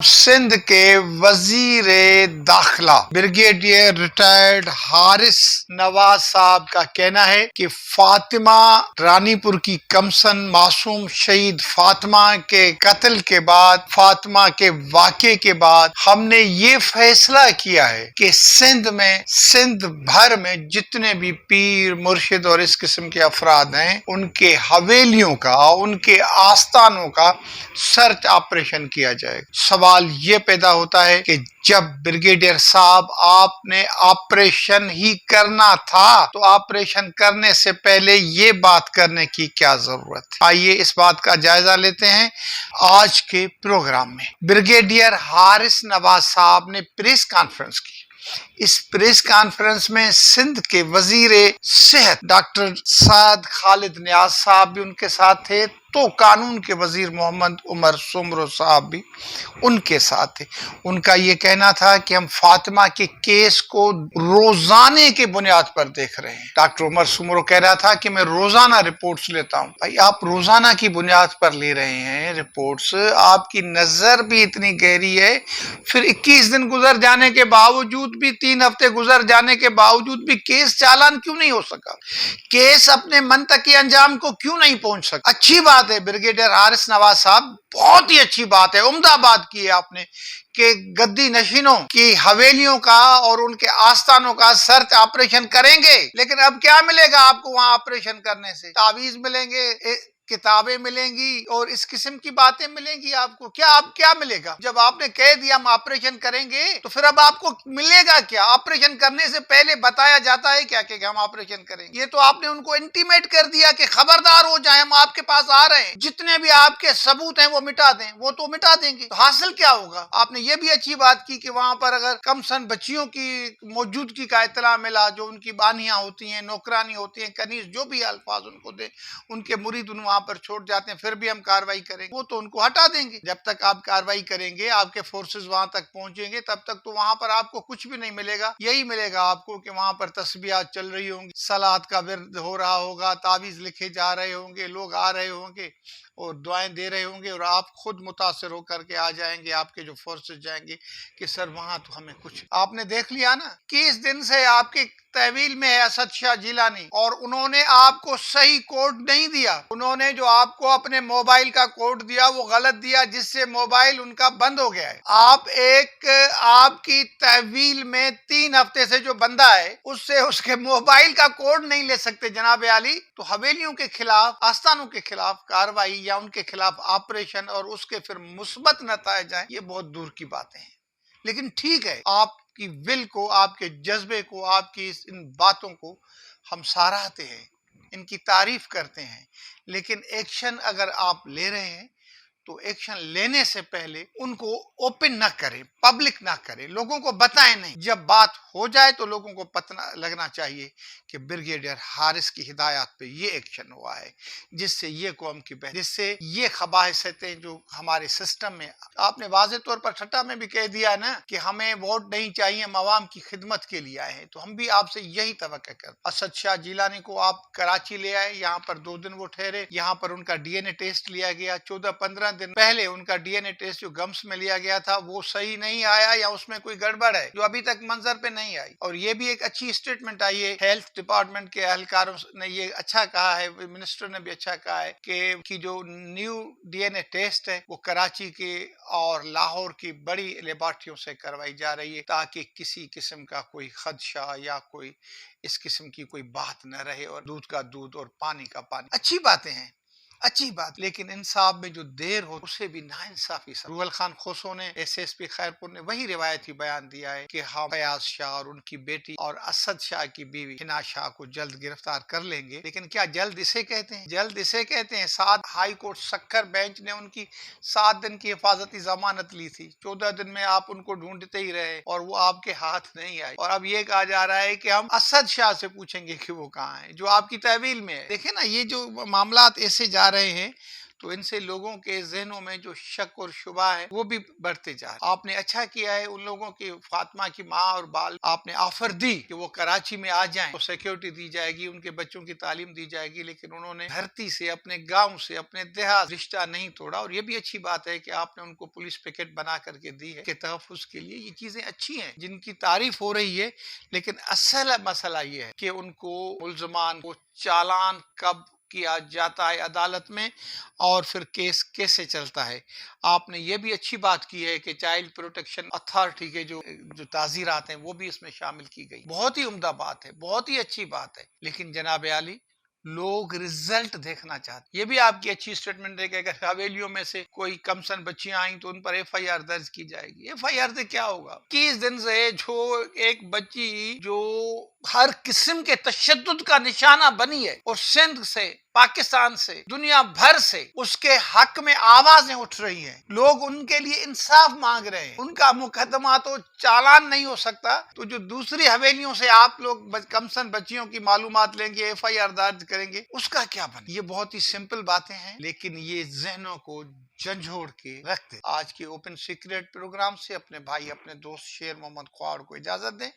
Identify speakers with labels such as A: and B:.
A: सिंध के वजीर दाखिला ब्रिगेडियर रिटायर्ड हारिस नवाज साहब का कहना है कि फातिमा रानीपुर की कमसन मासूम शहीद फातिमा के कत्ल के बाद, फातिमा के वाक़े के बाद हमने ये फैसला किया है कि सिंध भर में जितने भी पीर मुर्शिद और इस किस्म के अफराद हैं, उनके हवेलियों का, उनके आस्थानों का सर्च ऑपरेशन किया जाएगा। सवाल ये पैदा होता है कि जब ब्रिगेडियर साहब आपने ऑपरेशन ही करना था तो ऑपरेशन करने से पहले ये बात करने की क्या जरूरत है? आइए इस बात का जायजा लेते हैं आज के प्रोग्राम में। ब्रिगेडियर हारिस नवाज साहब ने प्रेस कॉन्फ्रेंस की। इस प्रेस कॉन्फ्रेंस में सिंध के वजीर सेहत डॉक्टर साद खालिद नियाज साहब भी उनके साथ थे, तो कानून के वजीर मोहम्मद उमर सुमरो साहब भी उनके साथ थे। उनका ये कहना था कि हम फातिमा के केस को रोजाने के बुनियाद पर देख रहे हैं। डॉक्टर उमर सुमरो कह रहा था कि मैं रोजाना रिपोर्ट्स लेता हूं। भाई, आप रोजाना की बुनियाद पर ले रहे हैं रिपोर्ट्स, आपकी नजर भी इतनी गहरी है, फिर 21 दिन गुजर जाने के बावजूद भी, 3 हफ्ते गुजर जाने के बावजूद भी केस चालान क्यों नहीं हो सका? केस अपने मंतकी अंजाम को क्यों नहीं पहुंच सका? अच्छी बात है ब्रिगेडियर हारिस नवाज साहब, बहुत ही अच्छी बात है, उम्दा बात की है आपने कि गद्दी नशीनों की हवेलियों का और उनके आस्थानों का सर्च ऑपरेशन करेंगे। लेकिन अब क्या मिलेगा आपको वहां ऑपरेशन करने से? तावीज मिलेंगे, किताबें मिलेंगी और इस किस्म की बातें मिलेंगी आपको। क्या मिलेगा? जब आपने कह दिया हम ऑपरेशन करेंगे तो फिर अब आपको मिलेगा क्या? ऑपरेशन करने से पहले बताया जाता है क्या कि हम ऑपरेशन करेंगे? ये तो आपने उनको इंटीमेट कर दिया कि खबरदार हो जाए, हम आपके पास आ रहे हैं, जितने भी आपके सबूत हैं वो मिटा दें। वो तो मिटा देंगे, तो हासिल क्या होगा? आपने ये भी अच्छी बात की कि वहां पर अगर कमसन बच्चियों की मौजूदगी का इत्तला मिला, जो उनकी बानियां होती हैं, नौकरानी होती हैं, कनीज, जो भी अल्फाज उनको दे, उनके मुरीद वहां पर छोड़ जाते हैं, फिर भी हम कार्रवाई करेंगे। वो तो उनको हटा देंगे। जब तक आप कार्रवाई करेंगे, आपके फोर्सेस वहां तक पहुंचेंगे, तब तक तो वहां पर आपको कुछ भी नहीं मिलेगा। यही मिलेगा आपको कि वहां पर तस्बीहात चल रही होंगी, सलात का विर्द हो रहा होगा, तावीज लिखे जा रहे होंगे, लोग आ रहे होंगे और दुआएं दे रहे होंगे, और आप खुद मुतासिर होकर के आ जाएंगे, आपके जो फोर्सेस जाएंगे कि सर वहां तो हमें कुछ। आपने देख लिया ना कि इस दिन से आपकी तहवील में है असद शाह जिलानी, और उन्होंने आपको सही कोड नहीं दिया। उन्होंने जो आपको अपने मोबाइल का कोड दिया वो गलत दिया, जिससे मोबाइल उनका बंद हो गया है। आपकी तहवील में 3 हफ्ते से जो बंदा है उससे उसके मोबाइल का कोड नहीं ले सकते जनाब आली। तो हवेलियों के खिलाफ, आस्थानों के खिलाफ कार्रवाई या उनके खिलाफ ऑपरेशन और उसके फिर मुस्बत नताइज आए, ये बहुत दूर की बातें हैं। लेकिन ठीक है, आपकी विल को, आपके जज्बे को, आपकी इन बातों को हम सराहते हैं, इनकी तारीफ करते हैं। लेकिन एक्शन अगर आप ले रहे हैं तो एक्शन लेने से पहले उनको ओपन ना करें, पब्लिक ना करें, लोगों को बताएं नहीं। जब बात हो जाए तो लोगों को पता लगना चाहिए कि ब्रिगेडियर हारिस की हिदायत पे ये एक्शन हुआ है, जिससे ये कौम की जिससे ये खबाइशतें जो हमारे सिस्टम में। आपने वाज़ेह तौर पर ठट्टा में भी कह दिया ना कि हमें वोट नहीं चाहिए, हम आवाम की खिदमत के लिए आए हैं, तो हम भी आपसे यही तवक्को करते। असद शाह जिलानी को आप कराची ले आए, यहाँ पर 2 दिन वो ठहरे, यहाँ पर उनका डीएनए टेस्ट लिया गया। 14-15 दिन पहले उनका डीएनए टेस्ट जो गम्स में लिया गया था वो सही नहीं आया, या उसमें कोई गड़बड़ है जो अभी तक मंजर पे नहीं आई। और ये भी एक अच्छी स्टेटमेंट आई है, हेल्थ डिपार्टमेंट के एहलकारों ने ये अच्छा कहा है, मिनिस्टर ने भी अच्छा कहा है कि जो न्यू डीएनए टेस्ट है वो कराची के और लाहौर की बड़ी लेबॉर्ट्रियों से करवाई जा रही है, ताकि किसी किस्म का कोई खदशा या कोई इस किस्म की कोई बात न रहे, और दूध का दूध और पानी का पानी। अच्छी बातें हैं, अच्छी बात, लेकिन इंसाफ में जो देर हो उसे भी नाइंसाफी। रूहल खान खोसो ने, एसएसपी खैरपुर ने वही रिवायती बयान दिया है कि हम फयाज शाह और उनकी बेटी और असद शाह की बीवी हिना शाह को जल्द गिरफ्तार कर लेंगे। लेकिन क्या जल्द इसे कहते हैं? जल्द इसे कहते हैं 7 हाई कोर्ट सक्कर बेंच ने उनकी 7 दिन की हिफाजती जमानत ली थी। 14 दिन में आप उनको ढूंढते ही रहे और वो आपके हाथ नहीं आई, और अब ये कहा जा रहा है कि हम असद शाह से पूछेंगे कि वो कहाँ है, जो आपकी तहवील में है। देखे ना, ये जो मामला ऐसे जा जा रहे हैं तो इनसे लोगों के जहनों में जो शक और शुबा है वो भी बढ़ते जा रहे। आपने अच्छा किया है उन लोगों की, फातिमा की माँ और बाल आपने ऑफर दी कि वो कराची में आ जाएं, तो सिक्योरिटी दी जाएगी, उनके बच्चों की तालीम दी जाएगी, लेकिन उन्होंने धरती से, अपने गांव से, अपने देहात रिश्ता नहीं तोड़ा। और ये भी अच्छी बात है कि आपने उनको पुलिस पिकेट बना करके दी है के तहफ़्फ़ुज़ के लिए। ये चीजें अच्छी हैं जिनकी तारीफ हो रही है, लेकिन असल मसला ये है कि उनको मुल्ज़मान को चालान कब किया जाता है अदालत में और फिर केस कैसे चलता है। आपने ये भी अच्छी बात की है कि चाइल्ड प्रोटेक्शन अथॉरिटी के जो ताज़ीरात हैं वो भी इसमें शामिल की गई। बहुत ही उम्दा बात है, बहुत ही अच्छी बात है। लेकिन जनाब आली, लोग रिजल्ट देखना चाहते। ये भी आपकी अच्छी स्टेटमेंट है कि अगर हवेलियों में से कोई कमसन बच्चियां आई तो उन पर एफआईआर दर्ज की जाएगी। एफआईआर से क्या होगा? 21 दिन से जो एक बच्ची जो हर किस्म के तशद्दुद का निशाना बनी है और सिंध से, पाकिस्तान से, दुनिया भर से उसके हक में आवाजें उठ रही हैं, लोग उनके लिए इंसाफ मांग रहे हैं, उनका मुकदमा तो चालान नहीं हो सकता, तो जो दूसरी हवेलियों से आप लोग कमसन बच्चियों की मालूमात लेंगे, एफआईआर दर्ज करेंगे, उसका क्या बने? ये बहुत ही सिंपल बातें हैं, लेकिन ये जहनों को झंझोड़ के रखते। आज के ओपन सीक्रेट प्रोग्राम से अपने भाई, अपने दोस्त शेर मोहम्मद ख्वार को इजाजत दें।